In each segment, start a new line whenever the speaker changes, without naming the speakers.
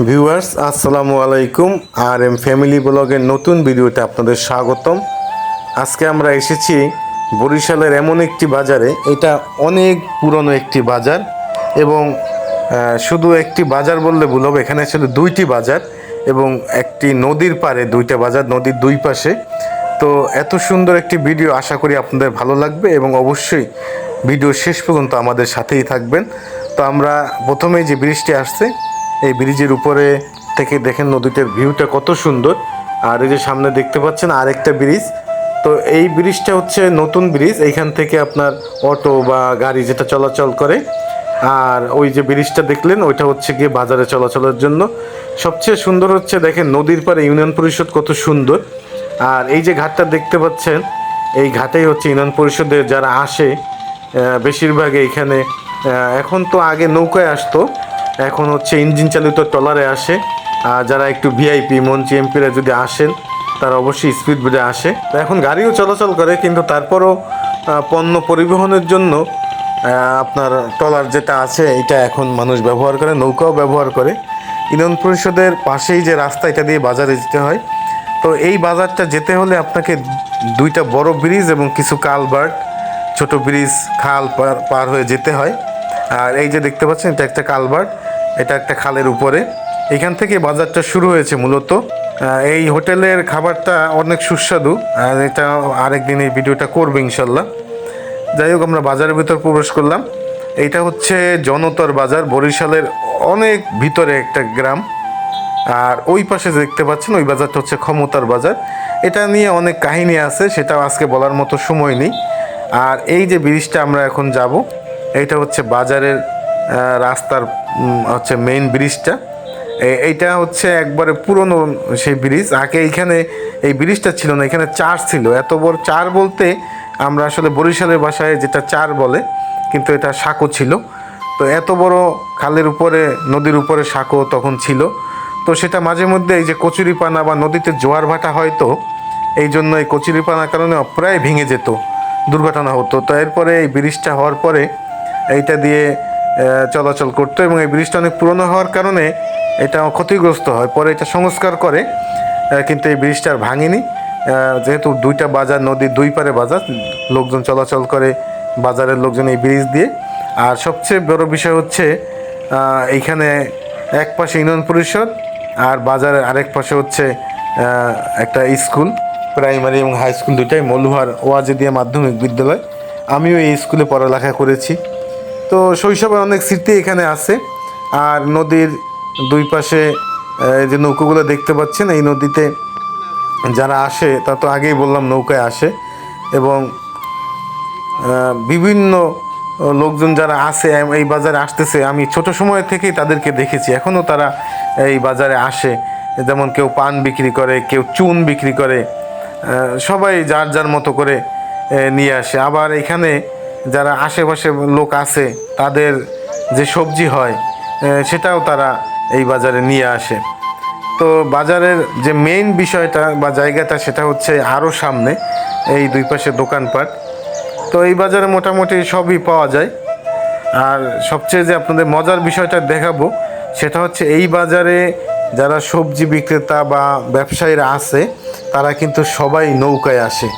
Viewers আসসালামু আলাইকুম। আর M family ব্লগের নতুন ভিডিওতে আপনাদের স্বাগতম। আজকে আমরা এসেছি বরিশালের এমন একটি বাজারে। এটা অনেক পুরনো একটি বাজার এবং শুধু একটি বাজার বললে ভুল হবে, এখানে আসলে দুইটি বাজার এবং একটি নদীর পাড়ে দুইটা বাজার, নদীর দুই পাশে। তো এত সুন্দর একটি ভিডিও, আশা করি আপনাদের ভালো লাগবে এবং অবশ্যই ভিডিও শেষ পর্যন্ত আমাদের সাথেই থাকবেন। তো আমরা প্রথমেই যে ব্রিজটি আসছে, এই ব্রিজের উপরে থেকে দেখেন নদীটার ভিউটা কত সুন্দর। আর এই যে সামনে দেখতে পাচ্ছেন আরেকটা ব্রিজ। তো এই ব্রিজটা হচ্ছে নতুন ব্রিজ, এইখান থেকে আপনার অটো বা গাড়ি যেটা চলাচল করে। আর ওই যে ব্রিজটা দেখলেন ওইটা হচ্ছে গিয়ে বাজারে চলাচলের জন্য। সবচেয়ে সুন্দর হচ্ছে দেখেন নদীর পাড়ে ইউনিয়ন পরিষদ কত সুন্দর। আর এই যে ঘাটটা দেখতে পাচ্ছেন, এই ঘাটেই হচ্ছে ইউনিয়ন পরিষদের যারা আসে বেশিরভাগ এইখানে। এখন তো আগে নৌকায় আসতো, এখন হচ্ছে ইঞ্জিন চালিত ট্রলারে আসে। আর যারা একটু ভিআইপি মন্ত্রী এমপিরা যদি আসেন তারা অবশ্যই স্পিড বোটে আসে। তো এখন গাড়িও চলাচল করে, কিন্তু তারপরও পণ্য পরিবহনের জন্য আপনার ট্রলার যেটা আছে এটা এখন মানুষ ব্যবহার করে, নৌকাও ব্যবহার করে। ইউনিয়ন পরিষদের পাশেই যে রাস্তা, এটা দিয়ে বাজারে যেতে হয়। তো এই বাজারটা যেতে হলে আপনাকে দুইটা বড় ব্রিজ এবং কিছু কালভার্ট, ছোট ব্রিজ, খাল পার হয়ে যেতে হয়। আর এই যে দেখতে পাচ্ছেন এটা একটা কালভার্ট, এটা একটা খালের উপরে। এখান থেকে বাজারটা শুরু হয়েছে মূলত। এই হোটেলের খাবারটা অনেক সুস্বাদু, আর এটা আরেকদিন এই ভিডিওটা করবো ইনশাল্লাহ। যাই হোক, আমরা বাজারের ভিতর প্রবেশ করলাম। এইটা হচ্ছে জনতার বাজার, বরিশালের অনেক ভিতরে একটা গ্রাম। আর ওই পাশে দেখতে পাচ্ছেন ওই বাজারটা হচ্ছে ক্ষমতার বাজার। এটা নিয়ে অনেক কাহিনী আছে, সেটাও আজকে বলার মতো সময় নেই। আর এই যে ব্রিজটা আমরা এখন যাব, এইটা হচ্ছে বাজারের রাস্তার হচ্ছে মেইন ব্রিজটা। এইটা হচ্ছে একবারে পুরনো সেই ব্রিজ। আগে এইখানে এই ব্রিজটা ছিল না, এখানে চার ছিল। এত বড় চার বলতে আমরা আসলে বরিশালের ভাষায় যেটা চার বলে, কিন্তু এটা সাঁকো ছিল। তো এত বড় খালের উপরে, নদীর উপরে সাঁকো তখন ছিল। তো সেটা মাঝে মধ্যে এই যে কচুরিপানা বা নদীতে জোয়ার ভাটা হয়তো, এই জন্য এই কচুরিপানার কারণে প্রায় ভেঙে যেত, দুর্ঘটনা হতো। তো এরপরে এই ব্রিজটা হওয়ার পরে এইটা দিয়ে চলাচল করতো এবং এই ব্রিজটা অনেক পুরনো হওয়ার কারণে এটা ক্ষতিগ্রস্ত হয়। পরে এটা সংস্কার করে, কিন্তু এই ব্রিজটা আর ভাঙেনি। যেহেতু দুইটা বাজার, নদীর দুই পারে বাজার, লোকজন চলাচল করে, বাজারের লোকজন এই ব্রিজ দিয়ে। আর সবচেয়ে বড় বিষয় হচ্ছে এইখানে এক পাশে ইউনিয়ন পরিষদ আর বাজারের আরেক পাশে হচ্ছে একটা স্কুল, প্রাইমারি এবং হাই স্কুল দুইটাই, মলুহার ওয়াজেদিয়া মাধ্যমিক বিদ্যালয়। আমিও এই স্কুলে পড়ালেখা করেছি। তো শৈশবের অনেক স্মৃতি এখানে আছে। আর নদীর দুই পাশে যে নৌকোগুলো দেখতে পাচ্ছেন, এই নদীতে যারা আসে তা তো আগেই বললাম নৌকায় আসে। এবং বিভিন্ন লোকজন যারা আসে এই বাজারে আসতেছে, আমি ছোট সময় থেকেই তাদেরকে দেখেছি, এখনও তারা এই বাজারে আসে। যেমন কেউ পান বিক্রি করে, কেউ চুন বিক্রি করে, সবাই যার যার মতো করে নিয়ে আসে। আবার এখানে যারা আশেপাশে লোক আছে তাদের যে সবজি হয় সেটাও তারা এই বাজারে নিয়ে আসে। তো বাজারের যে মেইন বিষয়টা বা জায়গাটা সেটা হচ্ছে আরও সামনে, এই দুই পাশে দোকানপাট। তো এই বাজারে মোটামুটি সবই পাওয়া যায়। আর সবচেয়ে যে আপনাদের মজার বিষয়টা দেখাবো সেটা হচ্ছে এই বাজারে যারা সবজি বিক্রেতা বা ব্যবসায়ীরা আছে তারা কিন্তু সবাই নৌকায় আসে,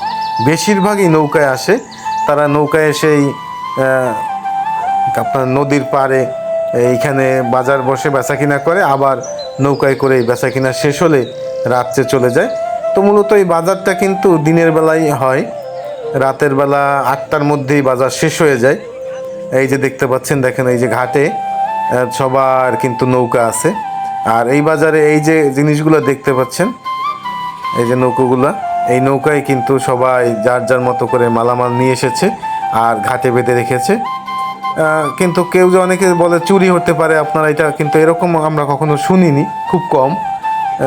বেশিরভাগই নৌকায় আসে। তারা নৌকায় এসেই আপনার নদীর পাড়ে এইখানে বাজার বসে বেচাকিনা করে, আবার নৌকায় করে বেচাকিনা শেষ হলে রাত্রে চলে যায়। তো মূলত এই বাজারটা কিন্তু দিনের বেলায় হয়, রাতের বেলা 8টার মধ্যেই বাজার শেষ হয়ে যায়। এই যে দেখতে পাচ্ছেন, দেখেন এই যে ঘাটে সবার কিন্তু নৌকা আছে। আর এই বাজারে এই যে জিনিসগুলো দেখতে পাচ্ছেন, এই যে নৌকোগুলা, এই নৌকায় কিন্তু সবাই যার যার মতো করে মালামাল নিয়ে এসেছে আর ঘাটে বেঁধে রেখেছে। কিন্তু কেউ যে অনেকে বলে চুরি হতে পারে আপনারা, এটা কিন্তু এরকম আমরা কখনো শুনিনি, খুব কম।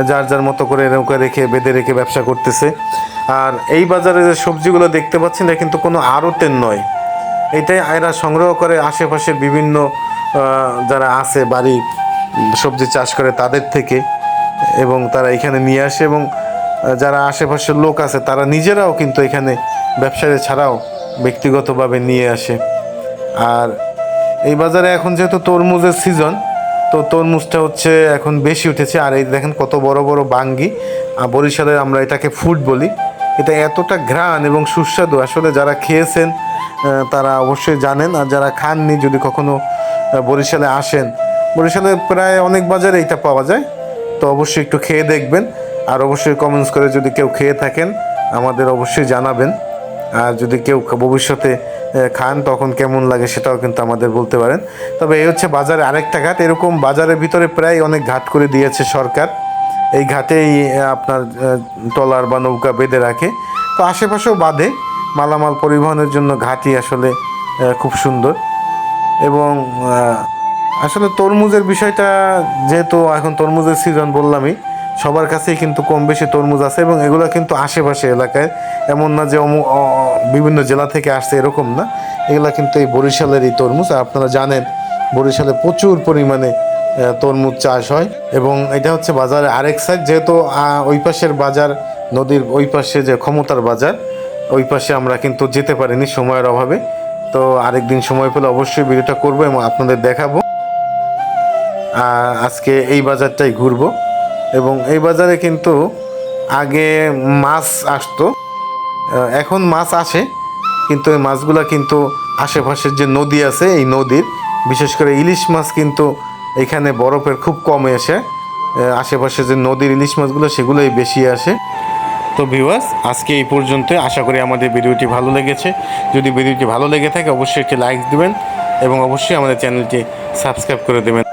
যার যার মতো করে নৌকা রেখে বেঁধে রেখে ব্যবসা করতেছে। আর এই বাজারে যে সবজিগুলো দেখতে পাচ্ছেন এটা কিন্তু কোনো আড়তের নয়, এটাই এরা সংগ্রহ করে আশেপাশে বিভিন্ন যারা আছে বাড়ি সবজি চাষ করে তাদের থেকে, এবং তারা এখানে নিয়ে আসে। এবং যারা আশেপাশের লোক আছে তারা নিজেরাও কিন্তু এখানে ব্যবসায়ী ছাড়াও ব্যক্তিগতভাবে নিয়ে আসে। আর এই বাজারে এখন যেহেতু তরমুজের সিজন, তো তরমুজটা হচ্ছে এখন বেশি উঠেছে। আর এই দেখেন কত বড় বড় বাঙ্গি, বরিশালে আমরা এটাকে ফুড বলি। এটা এতটা ঘ্রাণ এবং সুস্বাদু, আসলে যারা খেয়েছেন তারা অবশ্যই জানেন। আর যারা খাননি, যদি কখনো বরিশালে আসেন, বরিশালে প্রায় অনেক বাজারে এটা পাওয়া যায়, তো অবশ্যই একটু খেয়ে দেখবেন। আর অবশ্যই কমেন্টস করে যদি কেউ খেয়ে থাকেন আমাদের অবশ্যই জানাবেন। আর যদি কেউ ভবিষ্যতে খান তখন কেমন লাগে সেটাও কিন্তু আমাদের বলতে পারেন। তবে এই হচ্ছে বাজারে আরেকটা ঘাট, এরকম বাজারের ভিতরে প্রায় অনেক ঘাট করে দিয়েছে সরকার। এই ঘাটেই আপনার ট্রলার বা নৌকা বেঁধে রাখে, তো আশেপাশেও বাঁধে। মালামাল পরিবহনের জন্য ঘাটই আসলে খুব সুন্দর। এবং আসলে তরমুজের বিষয়টা, যেহেতু এখন তরমুজের সিজন বললামই, সবার কাছেই কিন্তু কম বেশি তরমুজ আছে। এবং এগুলো কিন্তু আশেপাশে এলাকায়, এমন না যে বিভিন্ন জেলা থেকে আসছে এরকম না। এগুলা কিন্তু এই বরিশালের এই তরমুজ। আর আপনারা জানেন বরিশালে প্রচুর পরিমাণে তরমুজ চাষ হয়। এবং এটা হচ্ছে বাজারের আরেক সাইড, যেহেতু ওই পাশের বাজার, নদীর ওই পাশে যে ক্ষমতার বাজার, ওই পাশে আমরা কিন্তু যেতে পারিনি সময়ের অভাবে। তো আরেকদিন সময় পেলে অবশ্যই ভিডিওটা করবো এবং আপনাদের দেখাবো। আজকে এই বাজারটাই ঘুরবো। এবং এই বাজারে কিন্তু আগে মাছ আসতো, এখন মাছ আসে, কিন্তু এই মাছগুলা কিন্তু আশেপাশের যে নদী আছে, এই নদীর বিশেষ করে ইলিশ মাছ কিন্তু এখানে বরফের খুব কমে আসে। আশেপাশে যে নদীর ইলিশ মাছগুলো সেগুলোই বেশি আসে। তো ভিউয়ার্স, আজকে এই পর্যন্ত। আশা করি আমাদের ভিডিওটি ভালো লেগেছে। যদি ভিডিওটি ভালো লেগে থাকে অবশ্যই একটি লাইক দিবেন এবং অবশ্যই আমাদের চ্যানেলটি সাবস্ক্রাইব করে দেবেন।